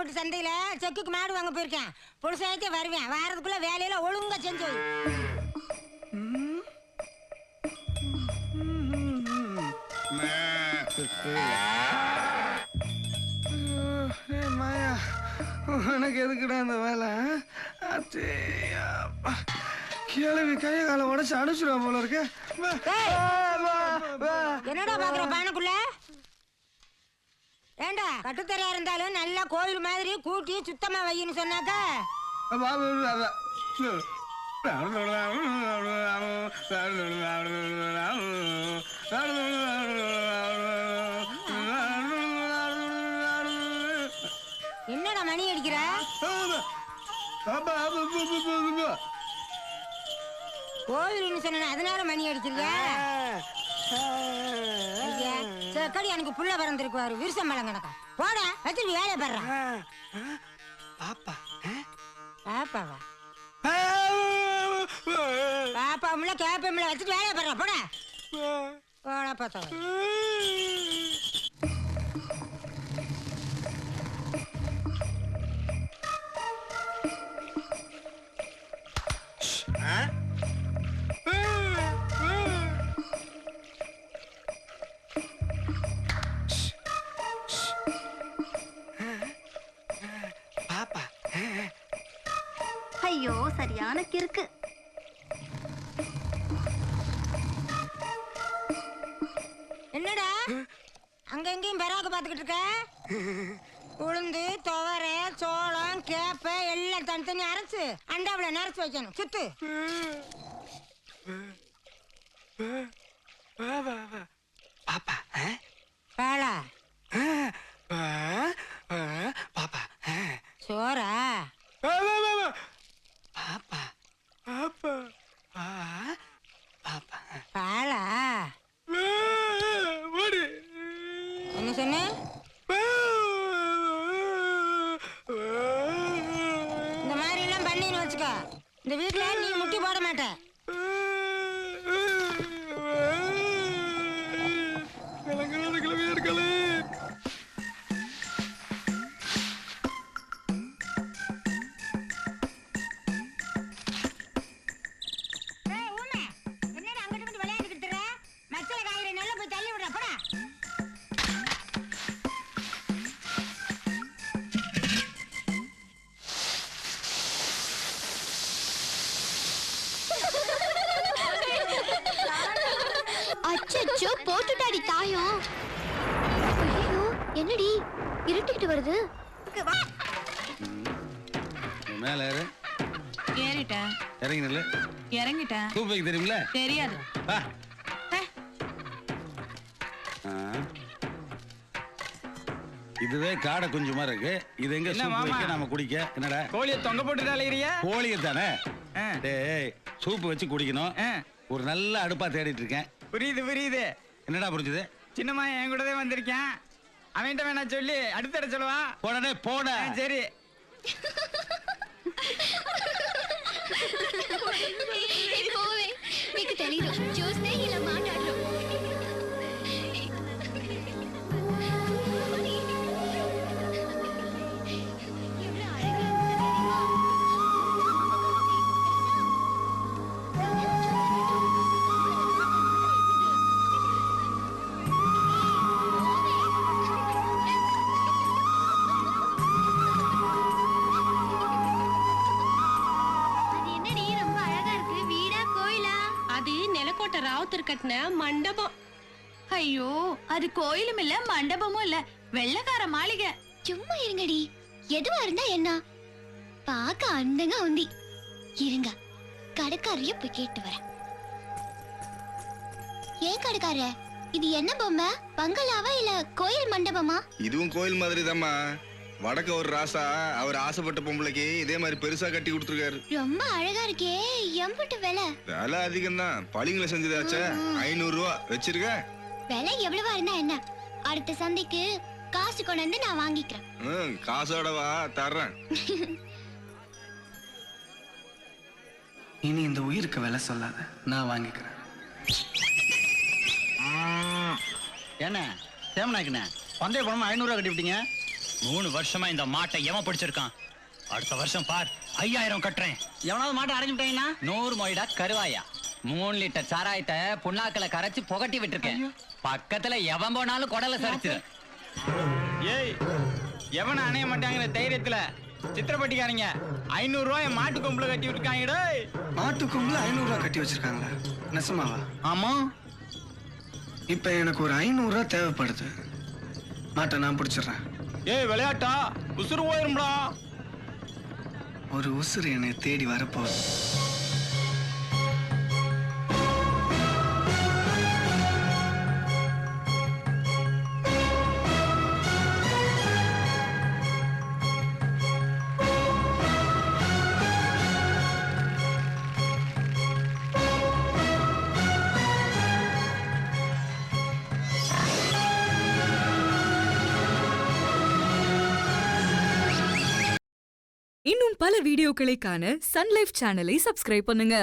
வீட்டு சந்தையில செக்குக்கு மாடு வாங்க போயிருக்கேன். புருஷாயிட்டே வருவேன். வாரத்துக்குள்ள வேலையில ஒழுங்கா செஞ்சு வை. மாயா, உனக்கு எதுக்குடா அந்த வேலை? கிளவி கைய கால உடச்சு அனுப்பிச்சுடுவா போல இருக்க. என்னடா பாக்குற பானைக்குள்ள? ஏண்டா கட்டுத்தரையா இருந்தாலும் நல்லா கோவில் மாதிரி கூட்டி சுத்தமா வையின்னு சொன்னாக்க என்னடா மணி அடிக்கிற? கோவில்னு சொன்ன அதனால மணி அடிக்கிறியா? கடி எனக்கு புள்ள பறந்துருக்குவாரு. விருசம் மலம் கணக்கா போடா வச்சுட்டு வேலையை பாடுறான். பாப்பா பாப்பாவா? பாப்பாவுல கேப்பமில்ல வச்சுட்டு வேலையை பாடுறான். போடா போடா பார்த்தா ஐயோ சரியான கிறுக்கு. என்னடா அங்க எங்கேயும் பெறாக்க பாத்துக்கிட்டு இருக்க? உளுந்து துவரை சோளம் கேப்ப எல்லாம் தனித்தனி அரைச்சு அண்டாவில நரைச்சு வைக்கணும். சுத்து பாப்பா பாலா பாப்பா சோறா பாப்பா பாப்பா பாப்பா பாலா என்ன சொன்ன? இந்த மாதிரி எல்லாம் பண்ணின்னு வச்சுக்கோ, இந்த வீட்டுல நீ முட்டி போட மாட்ட. என்னடா அங்கிட்டு விளையாண்டுக்கிட்டு மச்சல காய்கறி நல்லா போய் தள்ளி விடுற. போடா அச்சச்சோ போட்டுட்டாடி தாயம். ஐயோ என்னடி இருட்டிக்கிட்டு வருது? மேல ஏறு. ஏறிட்டேன். இறங்கினல? இறங்கிட்டேன். சூப் வைக்க தெரியுமில? தெரியாது. இதுவே காடை குஞ்சு மாதிரி இருக்கு. இது எங்க சூப் வைக்க நாம குடிக்க? என்னடா கோழியை தொங்க போட்டுட்டு அலையிறியா? கோழியை தானே. டேய் சூப் வச்சு குடிக்கணும். ஒரு நல்ல அடுப்பா தேடிட்டு இருக்கேன். புரியுது புரியுது. என்னடா புரிஞ்சுது? சின்னம்மா என் கூடவே வந்திருக்கேன். அவன்கிட்ட வேணா சொல்லி அடுத்த சொல்லுவா. போடனே போட. சரி పోవే మీకు తెలీదు చూస్తే ఇలా మాట్లాడరు. ராவுத்தர் கட்டின மண்டபம். ஐயோ அது கோயிலும் இல்ல மண்டபமும் இல்ல, வெள்ளக்கார மாளிகை. சும்மா இருங்கடி, எதுவா இருந்தா என்ன? பாக்க அந்தங்க உந்தி. இருங்க கடைக்காரிய போய் கேட்டு வரேன். ஏன் கடைக்கார, இது என்ன பொம்மை? பங்களாவா இல்ல கோயில் மண்டபமா? இதுவும் கோயில் மாதிரி தாம்மா. வடக்க ஒரு ராசா அவர் ஆசைப்பட்ட பொம்பளைக்கு இதே மாதிரி பெருசா கட்டி கொடுத்துருக்காரு. ரொம்ப அழகா இருக்கே. எம்பட்டு விலை? விலை அதிகம் தான். பழிங்களை செஞ்சதாச்சே. 500 ரூபா வச்சிருக்க. விலை எவ்வளவா இருந்தா என்ன? அடுத்த சந்தைக்கு காசு கொண்டு வந்து நான் வாங்கிக்கிறேன். காசோடவா தர்றேன். இனி இந்த உயிருக்கு விலை சொல்லாத, நான் வாங்கிக்கிறேன். என்ன சேமனாக்குண்ணே பந்தய பணமா 500 ரூபா கட்டி விட்டீங்க? 3 வருஷமா இந்த மாட்டை எவன் பிடிச்சிருக்கான்? அடுத்த வருஷம் பார் 5000 கட்டுறேன். எவனாவது மாட்டை அரைஞ்சுட்டாங்கன்னா 100 மொய்டா கருவாயா 3 லிட்டர் சாராயத்தை புண்ணாக்கல கரைச்சு புகட்டி விட்டுருக்கேன். பக்கத்துல எவன் போனாலும் குடல சரிச்சிரு. ஏய் எவன அணைய மாட்டாங்கிற தைரியத்துல சித்திரப்பட்டிக்காரங்க 500 ரூபாய் மாட்டு கொம்புல கட்டி விட்டுருக்காங்க. டேய் மாட்டு கொம்புல 500 ரூபாய் கட்டி வச்சிருக்காங்களா? நெசமாவா? ஆமா. இப்ப எனக்கு ஒரு 500 ரூபாய் தேவைப்படுது. மாட்டை நான் பிடிச்சிடுறேன். ஏய் விளையாட்டா உசுறு போயிரும்டா. ஒரு உசுறு என்னை தேடி வரப்போகுது. இன்னும் பல வீடியோக்களை காண சன் லைஃப் சேனலை சப்ஸ்கிரைப் பண்ணுங்க.